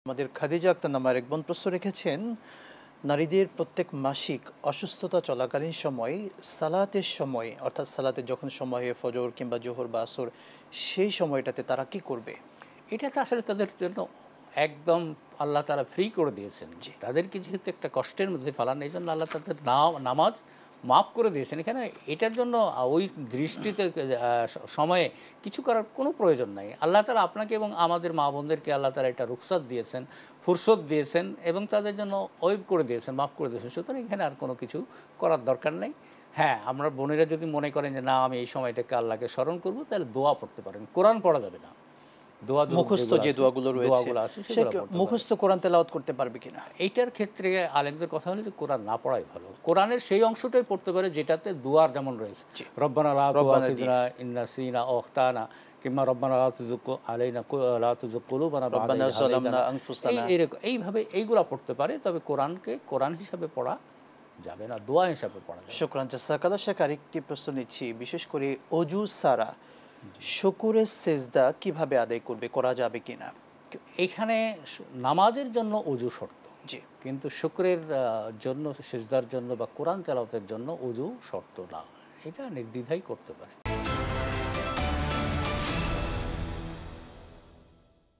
আমাদের খাদিজা আক্তার নামে আরেক বোন প্রশ্ন রেখেছেন, নারীদের প্রত্যেক মাসিক অসুস্থতা চলাকালীন সময় সালাতের সময় অর্থাৎ সালাতের যখন সময় হয় ফজর কিংবা জোহর বা আসর সেই সময়টাতে তারা কি করবে? এটা তো আসলে তাদের জন্য একদম আল্লাহ তাআলা ফ্রি করে দিয়েছেন। তাদেরকে যেহেতু একটা কষ্টের মধ্যে ফেলান, এই জন্য আল্লাহ তাদের নামাজ মাফ করে দিয়েছেন। এখানে এটার জন্য ওই দৃষ্টিতে সময়ে কিছু করার কোনো প্রয়োজন নাই। আল্লাহ তাআলা আপনাকে এবং আমাদের মা বোনদেরকে আল্লাহ তাআলা এটা রুখসাত দিয়েছেন, ফুরসত দিয়েছেন এবং তাদের জন্য ওয়েব করে দিয়েছেন, মাফ করে দিয়েছেন। সুতরাং এখানে আর কোনো কিছু করার দরকার নেই। হ্যাঁ, আমরা বোনেরা যদি মনে করেন যে না আমি এই সময়টাকে আল্লাহকে স্মরণ করব, তাহলে দোয়া পড়তে পারেন। কোরআন পড়া যাবে না। মুখস্থ যে দোয়াগুলো রয়েছে মুখস্থ কোরআন তেলাওয়াত করতে পারবে কিনা? এইটার ক্ষেত্রে আলেমদের কথা হলো যে কোরআন না পড়াই ভালো। কোরআনের সেই অংশটাই পড়তে পারে যেটাতে দুয়ার যেমন রয়েছে, রব্বানা লা তুআখিযনা ইন নাসিনা আও আখতানা, কিংবা রব্বানা লা তুযিগ আলাইনা লা তুযিগ কুলুবানা রব্বানা যালামনা আনফুসানা, এইভাবে এইগুলা পড়তে পারে। তবে কোরআনকে কোরআন হিসাবে পড়া যাবে না, দোয়া হিসাবে পড়া যাবে। শুকরান জাযাকাল্লাহ। শেখ আরেকটি প্রশ্ন নিচ্ছি, বিশেষ করে অজু সারা শুকরের সেজদা কিভাবে আদায় করবে, করা যাবে কিনা? এখানে নামাজের জন্য ওযু শর্ত, জি, কিন্তু শুকরের জন্য, সেজদার জন্য বা কোরআন তেলাওয়াতের জন্য ওযু শর্ত না। এটা নির্দ্বিধায় করতে পারে।